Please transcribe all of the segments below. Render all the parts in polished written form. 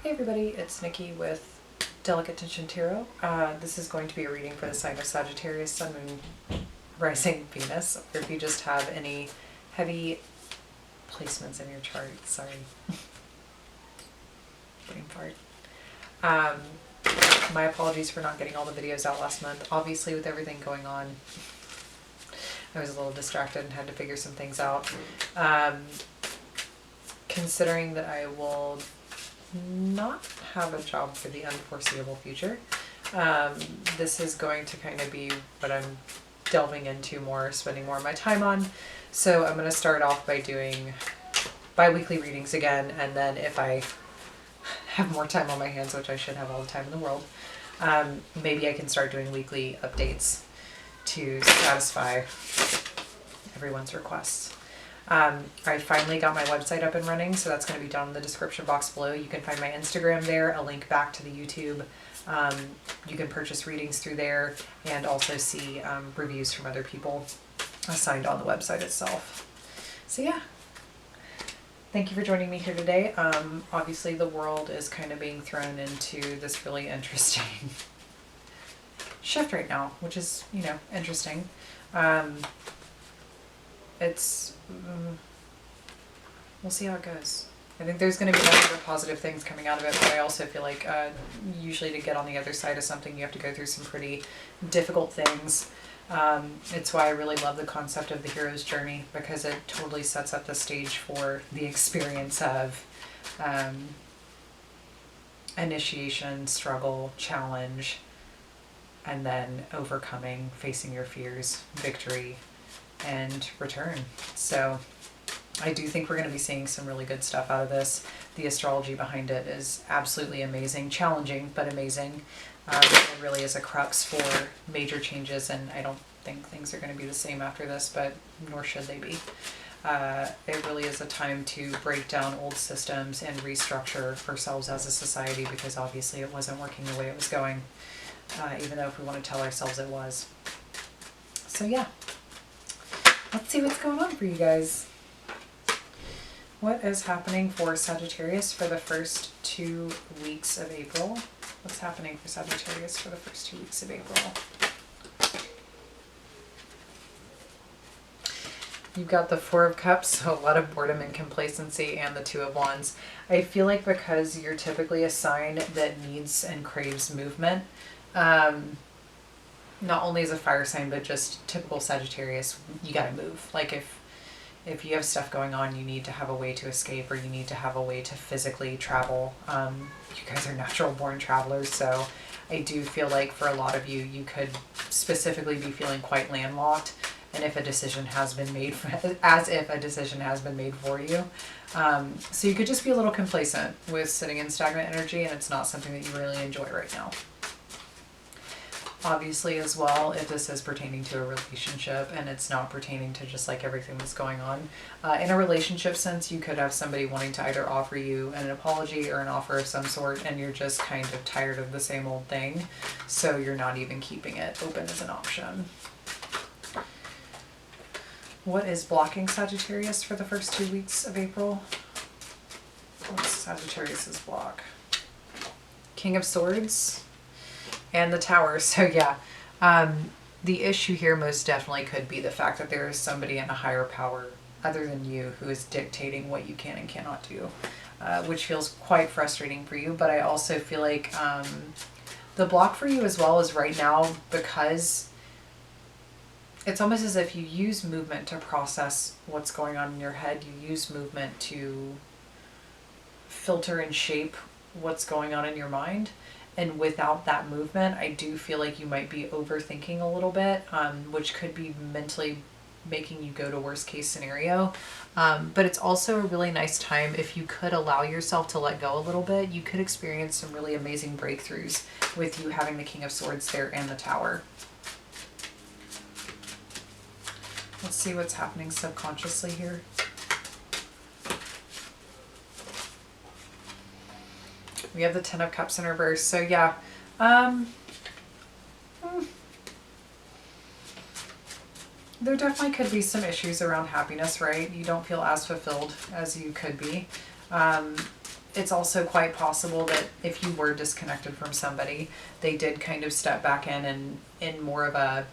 Hey everybody, it's Nikki with Delicate Tension Tarot. This is going to be a reading for the sign of Sagittarius, Sun, Moon, Rising, Venus, or if you just have any heavy placements in your chart. Sorry. Brain fart. My apologies for not getting all the videos out last month. Obviously, with everything going on, I was a little distracted and had to figure some things out. Considering that I will not have a job for the unforeseeable future, this is going to kind of be what I'm delving into more, spending more of my time on. So I'm going to start off by doing bi-weekly readings again, and then if I have more time on my hands, which I should have all the time in the world, maybe I can start doing weekly updates to satisfy everyone's requests. I finally got my website up and running, so that's going to be down in the description box below. You can find my Instagram there, a link back to the YouTube. You can purchase readings through there and also see reviews from other people assigned on the website itself. So yeah, thank you for joining me here today. Obviously the world is kind of being thrown into this really interesting shift right now, which is, you know, interesting. We'll see how it goes. I think there's going to be lots of positive things coming out of it, but I also feel like usually to get on the other side of something, you have to go through some pretty difficult things. It's why I really love the concept of the hero's journey, because it totally sets up the stage for the experience of initiation, struggle, challenge, and then overcoming, facing your fears, victory, and return. So I do think we're going to be seeing some really good stuff out of this. The astrology behind it is absolutely amazing, challenging, but amazing. It really is a crux for major changes, and I don't think things are going to be the same after this, but nor should they be. It really is a time to break down old systems and restructure ourselves as a society, because obviously it wasn't working the way it was going, even though if we want to tell ourselves it was. So yeah. Let's see what's going on for you guys. What is happening for Sagittarius for the first 2 weeks of April? What's happening for Sagittarius for the first 2 weeks of April? You've got the Four of Cups, so a lot of boredom and complacency, and the Two of Wands. I feel like because you're typically a sign that needs and craves movement, not only as a fire sign, but just typical Sagittarius, you gotta move. Like if you have stuff going on, you need to have a way to escape, or you need to have a way to physically travel. You guys are natural born travelers, so I do feel like for a lot of you, you could specifically be feeling quite landlocked, and if a decision has been made, as if a decision has been made for you. So you could just be a little complacent with sitting in stagnant energy, and it's not something that you really enjoy right now. Obviously as well, if this is pertaining to a relationship and it's not pertaining to just like everything that's going on, in a relationship sense, you could have somebody wanting to either offer you an apology or an offer of some sort, and you're just kind of tired of the same old thing, so you're not even keeping it open as an option. What is blocking Sagittarius for the first 2 weeks of April? What's Sagittarius's block? King of Swords and the Tower. So yeah, the issue here most definitely could be the fact that there is somebody in a higher power other than you who is dictating what you can and cannot do, which feels quite frustrating for you. But I also feel like the block for you as well is right now, because it's almost as if you use movement to process what's going on in your head. You use movement to filter and shape what's going on in your mind. And without that movement, I do feel like you might be overthinking a little bit, which could be mentally making you go to worst case scenario. But it's also a really nice time if you could allow yourself to let go a little bit. You could experience some really amazing breakthroughs with you having the King of Swords there and the Tower. Let's see what's happening subconsciously here. We have the Ten of Cups in reverse. So yeah, there definitely could be some issues around happiness, right? You don't feel as fulfilled as you could be. it's also quite possible that if you were disconnected from somebody, they did kind of step back in more of a,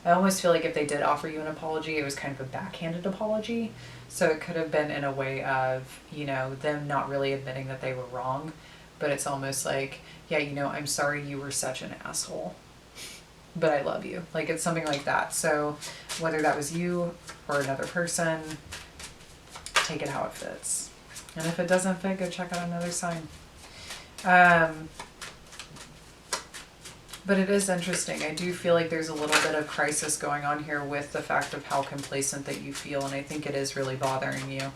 I almost feel like if they did offer you an apology, it was kind of a backhanded apology. So it could have been in a way of, you know, them not really admitting that they were wrong, but it's almost like, yeah, you know, I'm sorry you were such an asshole, but I love you. Like, it's something like that. So whether that was you or another person, take it how it fits. And if it doesn't fit, go check out another sign. But it is interesting. I do feel like there's a little bit of crisis going on here with the fact of how complacent that you feel, and I think it is really bothering you.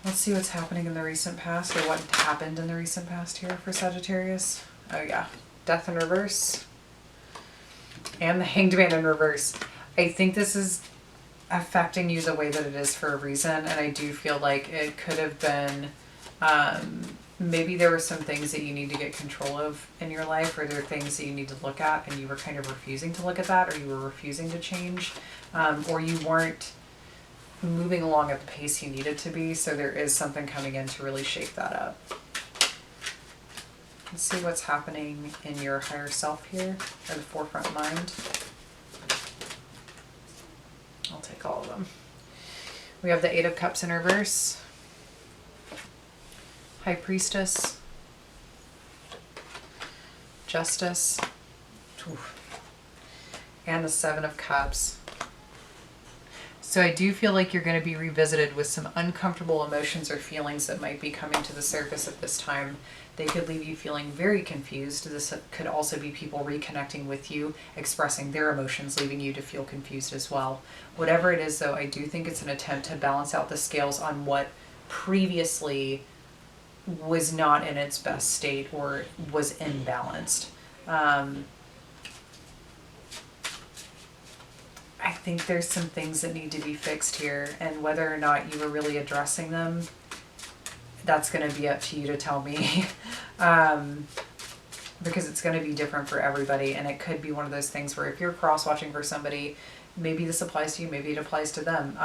Let's see what's happening in the recent past, or what happened in the recent past here for Sagittarius. Oh yeah, Death in reverse. And the Hanged Man in reverse. I think this is affecting you the way that it is for a reason, and I do feel like it could have been, maybe there were some things that you need to get control of in your life, or there are things that you need to look at and you were kind of refusing to look at that, or you were refusing to change, or you weren't moving along at the pace you needed to be, so there is something coming in to really shake that up. Let's see what's happening in your higher self here, or the forefront mind. I'll take all of them. We have the Eight of Cups in reverse, High Priestess, Justice, and the Seven of Cups. So I do feel like you're going to be revisited with some uncomfortable emotions or feelings that might be coming to the surface at this time. They could leave you feeling very confused. This could also be people reconnecting with you, expressing their emotions, leaving you to feel confused as well. Whatever it is, though, I do think it's an attempt to balance out the scales on what previously was not in its best state or was imbalanced. I think there's some things that need to be fixed here, and whether or not you were really addressing them, that's going to be up to you to tell me. Because it's going to be different for everybody, and it could be one of those things where if you're cross-watching for somebody, maybe this applies to you, maybe it applies to them.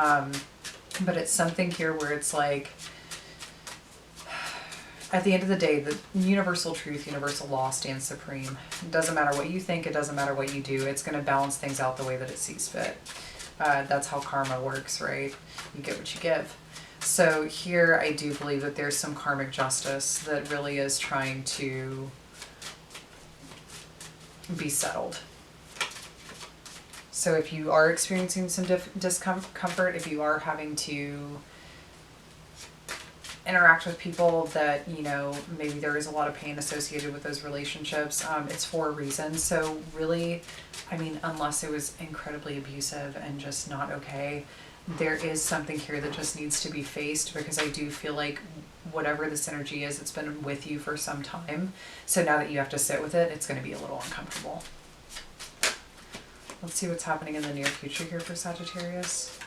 But it's something here where it's like, at the end of the day, the universal truth, universal law stands supreme. It doesn't matter what you think, it doesn't matter what you do, it's going to balance things out the way that it sees fit. That's how karma works, right? You get what you give. So here I do believe that there's some karmic justice that really is trying to be settled. So if you are experiencing some discomfort, if you are having to interact with people that, you know, maybe there is a lot of pain associated with those relationships, it's for a reason. So really, I mean, unless it was incredibly abusive and just not okay, there is something here that just needs to be faced, because I do feel like whatever this energy is, it's been with you for some time. So now that you have to sit with it, it's going to be a little uncomfortable. Let's see what's happening in the near future here for Sagittarius.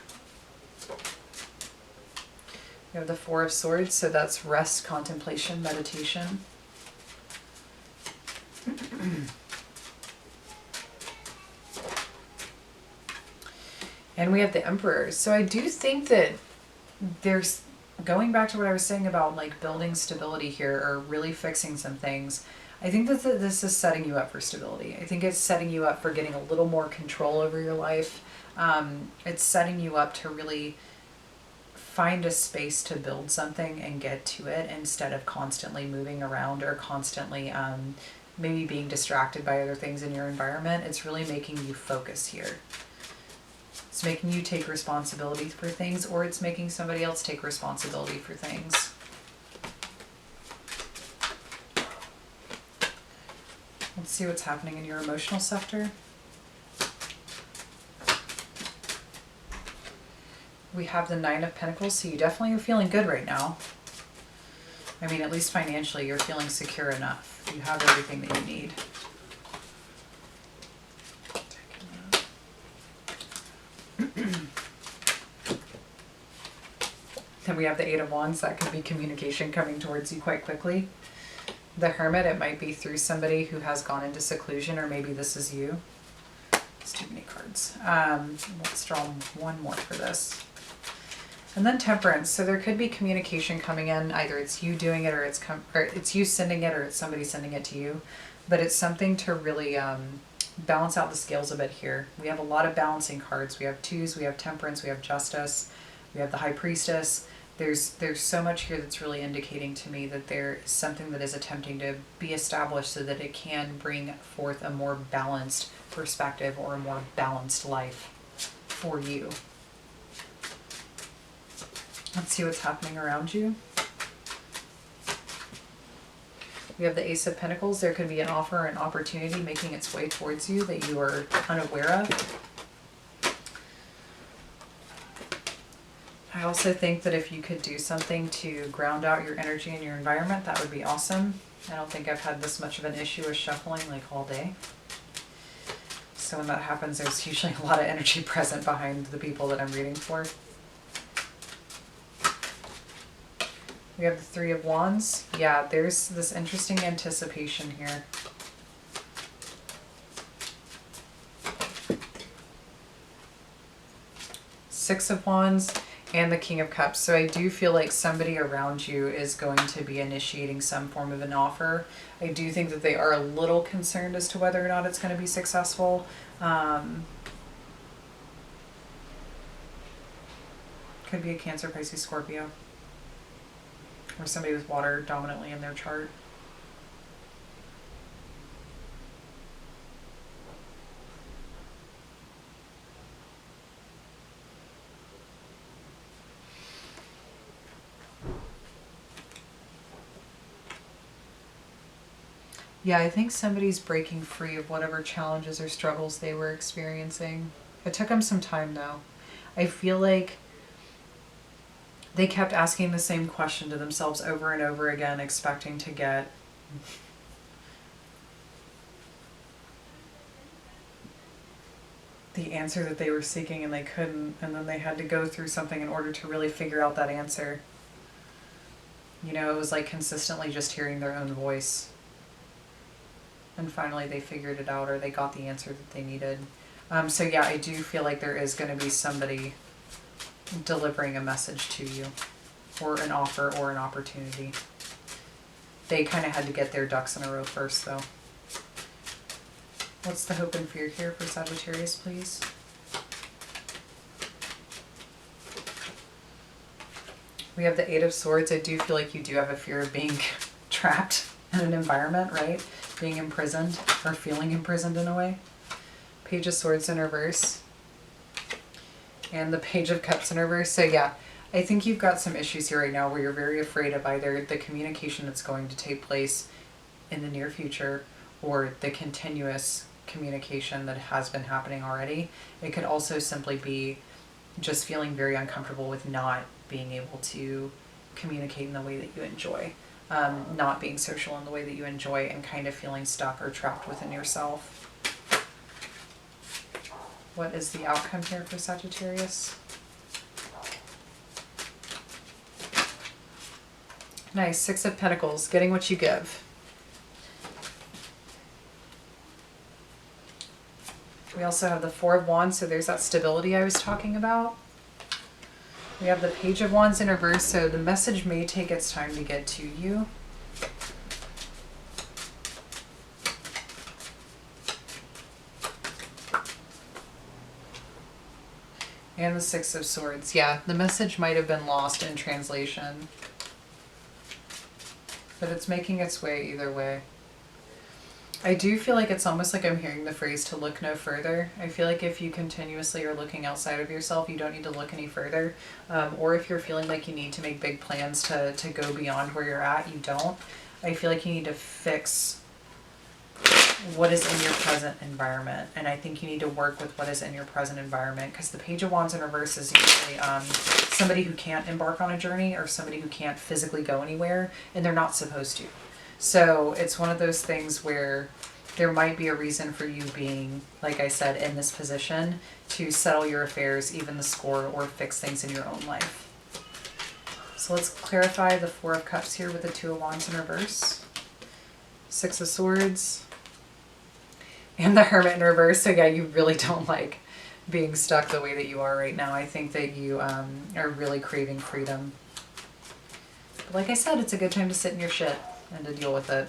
We have the Four of Swords, so that's rest, contemplation, meditation. And we have the Emperor. So I do think that there's, going back to what I was saying about like building stability here, or really fixing some things, I think that this is setting you up for stability. I think it's setting you up for getting a little more control over your life. It's setting you up to really find a space to build something and get to it, instead of constantly moving around or constantly maybe being distracted by other things in your environment. It's really making you focus here. It's making you take responsibility for things, or it's making somebody else take responsibility for things. Let's see what's happening in your emotional sector. We have the Nine of Pentacles, so you definitely are feeling good right now. I mean, at least financially, you're feeling secure enough. You have everything that you need. Then we have the Eight of Wands. That could be communication coming towards you quite quickly. The Hermit, it might be through somebody who has gone into seclusion, or maybe this is you. It's too many cards. Let's draw one more for this. And then Temperance. So there could be communication coming in. Either it's you doing it, or it's you sending it, or it's somebody sending it to you. But it's something to really balance out the scales a bit here. We have a lot of balancing cards. We have twos, we have Temperance, we have Justice, we have the High Priestess. There's so much here that's really indicating to me that there is something that is attempting to be established so that it can bring forth a more balanced perspective or a more balanced life for you. Let's see what's happening around you. We have the Ace of Pentacles. There could be an offer or an opportunity making its way towards you that you are unaware of. I also think that if you could do something to ground out your energy and your environment, that would be awesome. I don't think I've had this much of an issue with shuffling like all day. So when that happens, there's usually a lot of energy present behind the people that I'm reading for. We have the Three of Wands. Yeah, there's this interesting anticipation here. Six of Wands and the King of Cups. So I do feel like somebody around you is going to be initiating some form of an offer. I do think that they are a little concerned as to whether or not it's going to be successful. Could be a Cancer, Pisces, Scorpio. Or somebody with water dominantly in their chart. Yeah, I think somebody's breaking free of whatever challenges or struggles they were experiencing. It took them some time though. I feel like they kept asking the same question to themselves over and over again, expecting to get the answer that they were seeking, and they couldn't, and then they had to go through something in order to really figure out that answer. You know, it was like consistently just hearing their own voice. And finally they figured it out, or they got the answer that they needed. So yeah, I do feel like there is going to be somebody delivering a message to you, or an offer or an opportunity. They kind of had to get their ducks in a row first though. What's the hope and fear here for Sagittarius, please? We have the Eight of Swords. I do feel like you do have a fear of being trapped in an environment, right? Being imprisoned, or feeling imprisoned in a way. Page of Swords in reverse. And the Page of Cups in reverse. So yeah, I think you've got some issues here right now where you're very afraid of either the communication that's going to take place in the near future, or the continuous communication that has been happening already. It could also simply be just feeling very uncomfortable with not being able to communicate in the way that you enjoy. Not being social in the way that you enjoy, and kind of feeling stuck or trapped within yourself. What is the outcome here for Sagittarius? Nice, Six of Pentacles, getting what you give. We also have the Four of Wands, so there's that stability I was talking about. We have the Page of Wands in reverse, so the message may take its time to get to you. And the Six of Swords. Yeah, the message might have been lost in translation, but it's making its way either way. I do feel like it's almost like I'm hearing the phrase to look no further. I feel like if you continuously are looking outside of yourself, you don't need to look any further. Or if you're feeling like you need to make big plans to go beyond where you're at, you don't. I feel like you need to fix what is in your present environment. And I think you need to work with what is in your present environment, because the Page of Wands in reverse is usually somebody who can't embark on a journey, or somebody who can't physically go anywhere, and they're not supposed to. So it's one of those things where there might be a reason for you being, like I said, in this position to settle your affairs, even the score, or fix things in your own life. So let's clarify the Four of Cups here with the Two of Wands in reverse. Six of Swords. And the Hermit in reverse. So yeah, you really don't like being stuck the way that you are right now. I think that you are really craving freedom. But like I said, it's a good time to sit in your shit and to deal with it.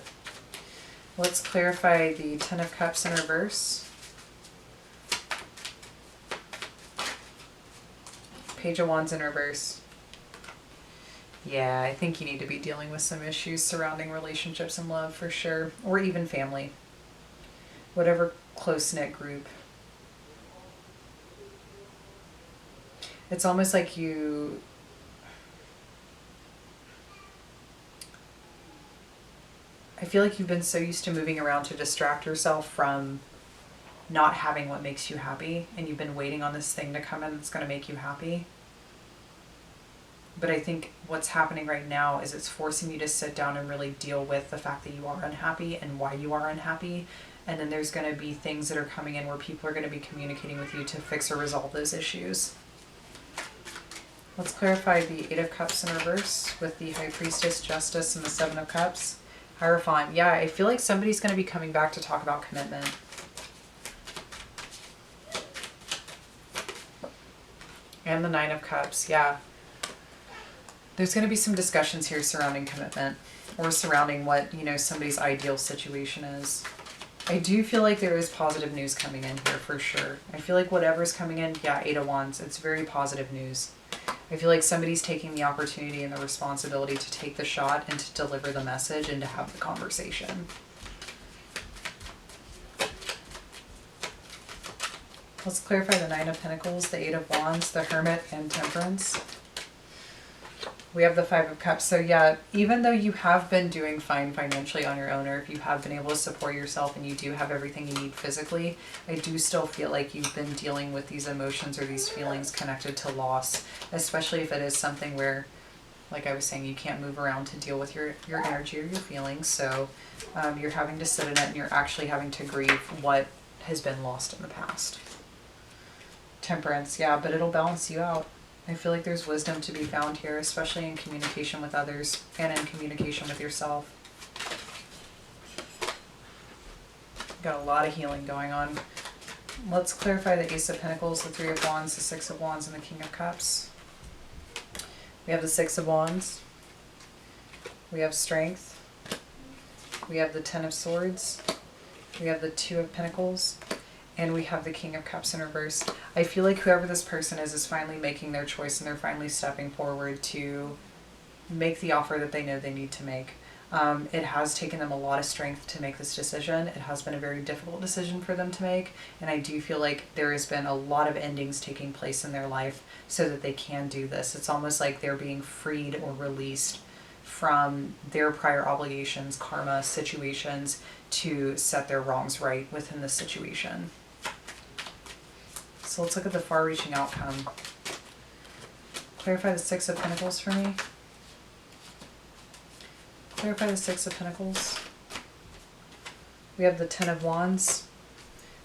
Let's clarify the Ten of Cups in reverse. Page of Wands in reverse. Yeah, I think you need to be dealing with some issues surrounding relationships and love for sure. Or even family. Whatever close-knit group. It's almost like I feel like you've been so used to moving around to distract yourself from not having what makes you happy, and you've been waiting on this thing to come in that's going to make you happy. But I think what's happening right now is it's forcing you to sit down and really deal with the fact that you are unhappy and why you are unhappy. And then there's going to be things that are coming in where people are going to be communicating with you to fix or resolve those issues. Let's clarify the Eight of Cups in reverse with the High Priestess, Justice, and the Seven of Cups. Hierophant. Yeah, I feel like somebody's going to be coming back to talk about commitment. And the Nine of Cups. Yeah. There's going to be some discussions here surrounding commitment or surrounding what, you know, somebody's ideal situation is. I do feel like there is positive news coming in here for sure. I feel like whatever's coming in, yeah, Eight of Wands, it's very positive news. I feel like somebody's taking the opportunity and the responsibility to take the shot and to deliver the message and to have the conversation. Let's clarify the Nine of Pentacles, the Eight of Wands, the Hermit, and Temperance. We have the Five of Cups. So yeah, even though you have been doing fine financially on your own, or if you have been able to support yourself and you do have everything you need physically, I do still feel like you've been dealing with these emotions or these feelings connected to loss, especially if it is something where, like I was saying, you can't move around to deal with your energy or your feelings. So you're having to sit in it and you're actually having to grieve what has been lost in the past. Temperance, yeah, but it'll balance you out. I feel like there's wisdom to be found here, especially in communication with others and in communication with yourself. Got a lot of healing going on. Let's clarify the Ace of Pentacles, the Three of Wands, the Six of Wands, and the King of Cups. We have the Six of Wands. We have Strength. We have the Ten of Swords. We have the Two of Pentacles. And we have the King of Cups in reverse. I feel like whoever this person is finally making their choice and they're finally stepping forward to make the offer that they know they need to make. It has taken them a lot of strength to make this decision. It has been a very difficult decision for them to make. And I do feel like there has been a lot of endings taking place in their life so that they can do this. It's almost like they're being freed or released from their prior obligations, karma, situations to set their wrongs right within the situation. So let's look at the far-reaching outcome. Clarify the Six of Pentacles for me. Clarify the Six of Pentacles. We have the Ten of Wands.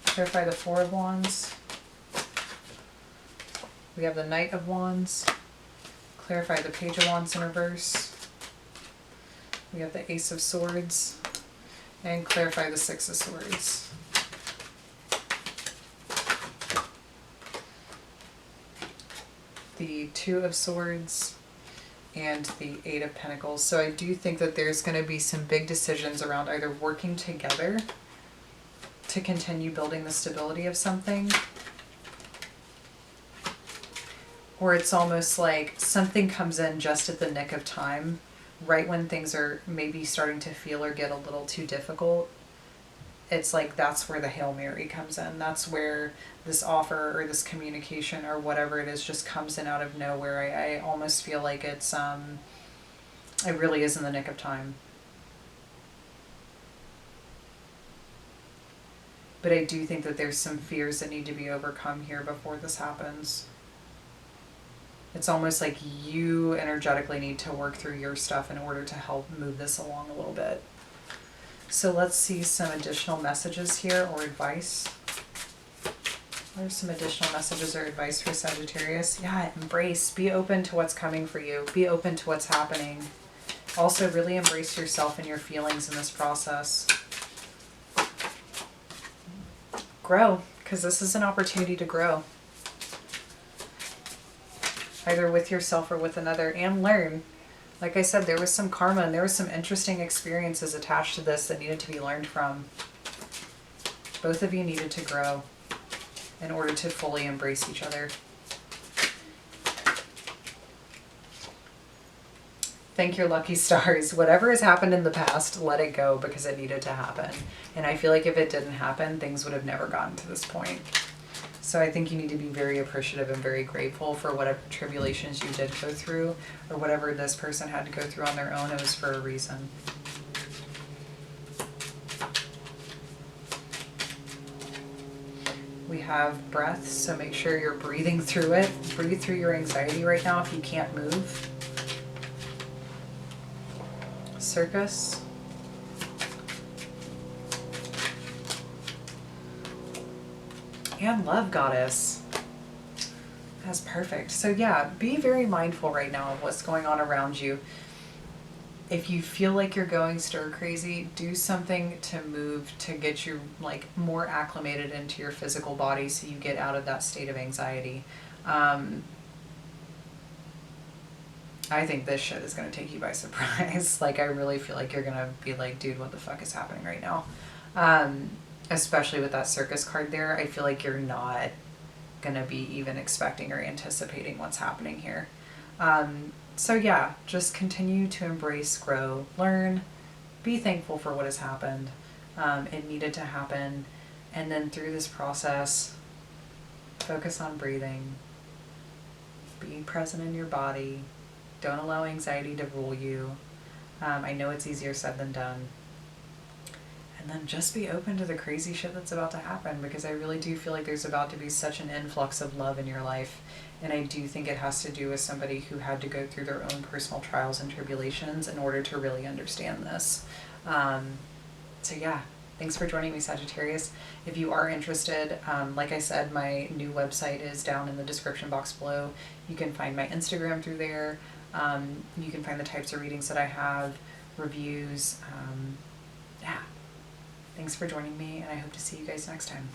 Clarify the Four of Wands. We have the Knight of Wands. Clarify the Page of Wands in reverse. We have the Ace of Swords. And clarify the Six of Swords. The Two of Swords and the Eight of Pentacles. So I do think that there's going to be some big decisions around either working together to continue building the stability of something, or it's almost like something comes in just at the nick of time, right when things are maybe starting to feel or get a little too difficult. It's like that's where the Hail Mary comes in. That's where this offer or this communication or whatever it is just comes in out of nowhere. I almost feel like it's it really is in the nick of time. But I do think that there's some fears that need to be overcome here before this happens. It's almost like you energetically need to work through your stuff in order to help move this along a little bit. So let's see some additional messages here or advice. What are some additional messages or advice for Sagittarius? Yeah, embrace. Be open to what's coming for you. Be open to what's happening. Also, really embrace yourself and your feelings in this process. Grow, because this is an opportunity to grow. either with yourself or with another, and learn. Like I said, there was some karma and there was some interesting experiences attached to this that needed to be learned from. Both of you needed to grow in order to fully embrace each other. Thank your lucky stars. Whatever has happened in the past, let it go because it needed to happen. And I feel like if it didn't happen, things would have never gotten to this point. So I think you need to be very appreciative and very grateful for whatever tribulations you did go through, or whatever this person had to go through on their own. It was for a reason. We have breath, so make sure you're breathing through it. Breathe through your anxiety right now if you can't move. Circus. And love goddess. That's perfect. So yeah, be very mindful right now of what's going on around you. If you feel like you're going stir crazy, do something to move to get you like more acclimated into your physical body so you get out of that state of anxiety. I think this shit is going to take you by surprise. Like, I really feel like you're going to be like, dude, what the fuck is happening right now? Especially with that circus card there. I feel like you're not going to be even expecting or anticipating what's happening here. So yeah, just continue to embrace, grow, learn, be thankful for what has happened. It needed to happen. And then through this process, focus on breathing, be present in your body. Don't allow anxiety to rule you. I know it's easier said than done. And then just be open to the crazy shit that's about to happen, because I really do feel like there's about to be such an influx of love in your life. And I do think it has to do with somebody who had to go through their own personal trials and tribulations in order to really understand this. So yeah, thanks for joining me, Sagittarius. If you are interested, like I said, my new website is down in the description box below. You can find my Instagram through there. You can find the types of readings that I have, reviews. Yeah. Thanks for joining me, and I hope to see you guys next time.